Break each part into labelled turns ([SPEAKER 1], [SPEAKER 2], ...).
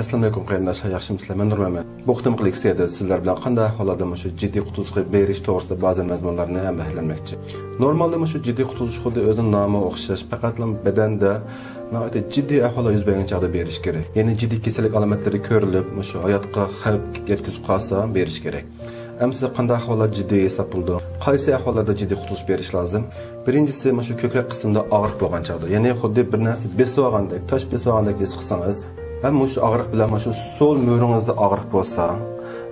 [SPEAKER 1] Assalomu alaykum qarindoshlar, yaxshimisizlar? Men Nurman. Bu qitimli leksiyada sizlar bilan qanday ahvolda shu jiddiy qutulish berish to'g'risida ba'zi mazmunlarni ham bahslanmoqchi. Normalda shu jiddiy qutulish xuddi o'zining nomi o'xshash, faqat bedanda jiddiy ahvolda yuz bergan chog'da berish kerak. Ya'ni jiddiy kasallik alomatlari ko'rilib, shu hayotga xavf yetkazib qolsa berish kerak. Ammo qanday ahvollar jiddiy hisob bo'ldi? Qaysi ahvollarda jiddiy qutulish berish lozim? Birinchisi shu ko'krak qismida og'riq bo'lgan chog'da, ya'ni xuddi bir narsa besib olgandek, tosh besib olgandek his qilsangiz, hem şu ağrık bilen sol müyürünüzde ağrık bolsa,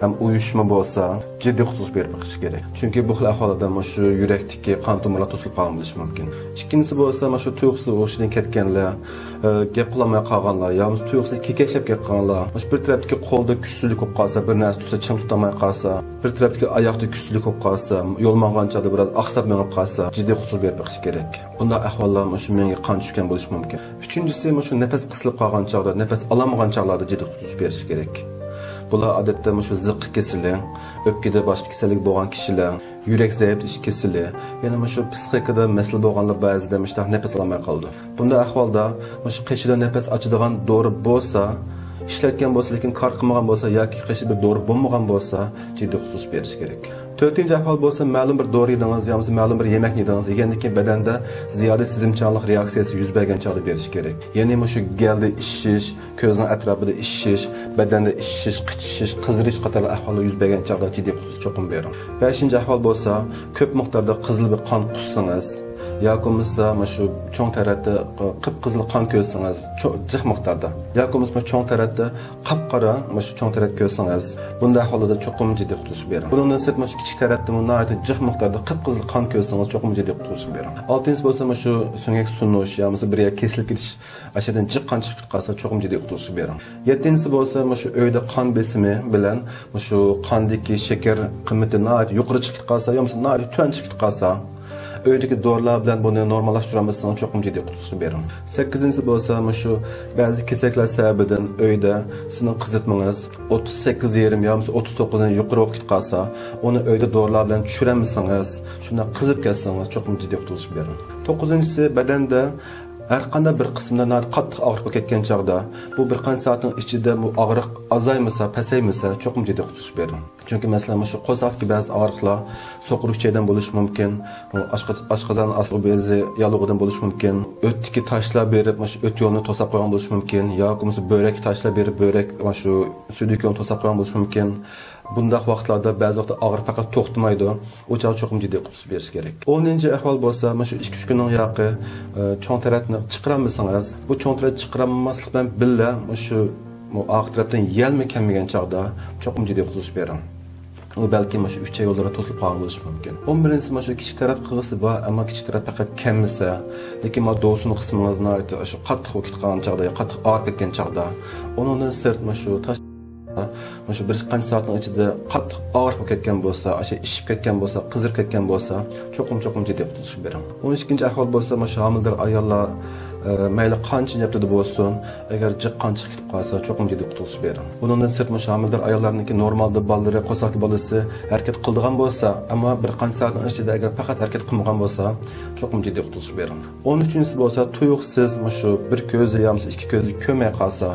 [SPEAKER 1] hem uyuşma bolsa, ciddi qutulish berib baqish kerak. Chunki bu xil ahvolda shu yurakdagi qon tomirlar to'silib qolgan bo'lishi mumkin. Ikkinchisi bo'lsa, shu tuyuqsi o'shidan ketganlar, gap qilmay qolganlar, yoki tuyuqsi kekashib ketganlar, bir tarafdagi qo'lda kuchsizlik bo'lib qolsa, bir narsa tutsa chim tutamay qolsa, bir tarafdagi oyoqda kuchsizlik bo'lib qolsa, yo'l mang'anchada biroz aqsab minib qolsa, jiddiy qutulish berib baqish kerak. Bunda ahvollar shu menga qon tushgan bo'lishi mumkin. Uchinchisi shu nafas qisilib qolgan chog'da, nafas olamagan chog'larda jiddiy qutulish berish kerak. Bular odatda shu ziq kesili, o'pkada boshqa kasallik bo'lgan kishilar, yurak zaiflash kesili, yana shu psixikada masala bo'lganlar ba'zida nafas olmay qoldi. Bunda ahvolda shu qishida nafas ochadigan dori bo'lsa, ishlatgan bo'lsa, lekin kor qilmagan bo'lsa yoki qishi bir dori bo'lmagan bo'lsa, jiddiy qutulish berish kerak. To'rtinchi ahvol bo'lsa, ma'lum bir dori yedingiz yoki ma'lum bir yemak yedingiz, yegandan keyin badanda ziyoda sezimchanlik reaksiyasi yuz bergan chog'da berish kerak. Ya'ni shu galda ishish, ko'zning atrofida ishish, badanda ishish, qichishish, qizirish qatorli ahvollar yuz bergan chog'da jiddiy qutulish cho'qim bering. Beshinchi ahvol bo'lsa, ko'p miqdorda qizil bir qon qussangiz, yoki shu cho'ng taratda qip-qizil qon ko'rsangiz, jiq miqdorda, yoki cho'ng taratda qop-qora shu cho'ng tarat ko'rsangiz, bunday ahvolda cho'qim jiddiy qutulish bering. Bundan sirtma kichik taratda jiq miqdorda qip-qizil qon ko'rsangiz, cho'qim jiddiy qutulish bering. Oltinchisi bo'lsa shu so'ngak sunish yoki bir yer kesilib ketish, ashadan jiq qon chiqib qolsa, cho'qim jiddiy qutulish bering. Yettinchisi bo'lsa shu uyda qon besimi bilan shu qondagi shakar qiymati yuqori chiqib qolsa, yoki tuan chiqib qolsa, uydagi dorilar bilan buni normallashtiramizni cho'qim jiddiy qutulish bering. 8-inchisi bo'lsa shu ba'zi kesaklar sababidan uyda sizning qizitmangiz 38,5 yoki 39 dan yuqori bo'lib qolsa, uni uyda dorilar bilan tushiramisangiz, shunda qizib ketsangiz cho'qim jiddiy qutulish bering. 9-inchisi badanda har qanday bir qismda qattiq og'riq bo'lib ketgan chog'da, bu bir qancha soatning ichida bu og'riq azaymasa, pasaymasa, cho'qim jiddiy qutulish bering. Chunki masalan shu qo'saqdagi ba'zi og'riqlar so'qirishdan bo'lishi mumkin, oshqozon asli bezi yalug'idan bo'lishi mumkin, o'tdagi toshlar berib shu o't yo'lini to'sab qo'ygan bo'lishi mumkin, yoki bo'rak toshlar berib bo'rak shu suydik yo'lni to'sab qo'ygan bo'lishi mumkin. Bundaq vaqtlarda ba'zi vaqtda og'riq faqat to'xtamaydi, o'chaq cho'qim jiddiy qutulish berish kerak. 10-chi ahvol bo'lsa, shu 2-3 kunning yoqi cho'ng taratni chiqaramisangiz, bu cho'ng tarat chiqarmaslik bilan billa shu oq tarafdan yelmi kelmagan chog'da cho'qim jiddiy qutulish bering. U balki shu 3 yo'llara to'silib qolgan bo'lishi mumkin. 11-si shu kichik tarat qilg'isi bor, ammo kichik tarat faqat kamisa, lekin do'sini qismingizni shu qattiq o'kit qolgan chog'da, qattiq og'rib ketgan chog'da, undan sirt shu shu bir qancha soatning ichida qattiq og'riq bo'lib ketgan bo'lsa, ishib ketgan bo'lsa, qizirib ketgan bo'lsa, cho'qim jiddiy qutulish bering. 12-chi ahvol bo'lsa, shu homildor ayollar mayli qancha yaptida bo'lsin, agar jiq qon chiqib ketib qolsa, cho'qim jiddiy qutulish bering. Bundan sirt homildor ayollarniki normalda balları, qo'saqi bolasi harakat qildigan bo'lsa, ammo bir qancha soatning ichida agar faqat harakat qilmagan bo'lsa, cho'qim jiddiy qutulish bering. 13-chi bo'lsa, tuyuqsiz shu bir ko'zi yoki ikki ko'zi ko'may qolsa,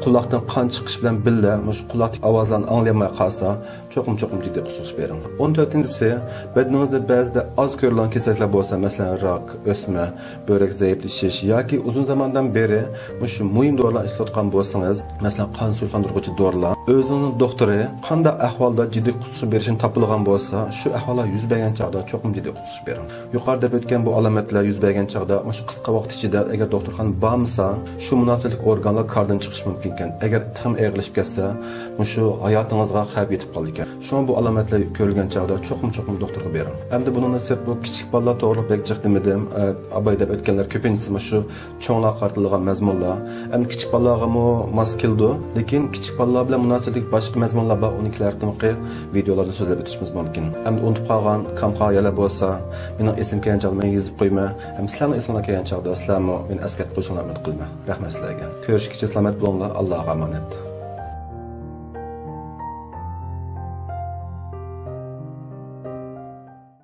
[SPEAKER 1] quloqdan qon chiqish bilan billa shu quloqdagi ovozlarni anglamay qolsa, cho'qim jiddiy qutulish bering. 14-si badaningizda ba'zida oz ko'rilgan kasalliklar bo'lsa, masalan rak, o'sma, böbrek zaiflashish yoki uzun zamondan beri shu muhim dorilar ishlatgan bo'lsangiz, masalan qon sulqondiruvchi dorilar, o'zining doktori qanday ahvolda jiddiy qutulish berishini topilgan bo'lsa, shu ahvollar yuz bergan chog'da cho'qim jiddiy qutulish bering. Yuqorida o'tgan bu alomatlar yuz bergan chog'da shu qisqa vaqt ichida agar doktorxona bormasa, shu munosabatli organlar qardan chiqish mumkin. Agar tim eg'ilib ketsa, shu hayotingizga xavf yetib qoldi ekan. Shu bu alomatlar ko'rilgan chog'da cho'qim dorga bering. Hamda bundan sirt bu kichik bolalar to'g'ri bekchiq demadim, abay deb o'tganlar ko'pincha shu cho'nglar qartilgan mazmunlar. Ham kichik bolalarga mos keldi, lekin kichik bolalar bilan munosabatli boshqa mazmunlar bor, uniklarni videolarda so'zlab o'tishimiz mumkin. Hamda unutib qolgan kamqoyalar bo'lsa, mening esim kelgan chog'da men yozib qo'yma. Ham sizlarning esingizga kelgan chog'da sizlarni men askat qo'shimlar umid qilma. Rahmat sizlarga. Ko'rishguncha salomat bo'linglar. Allohga emanet.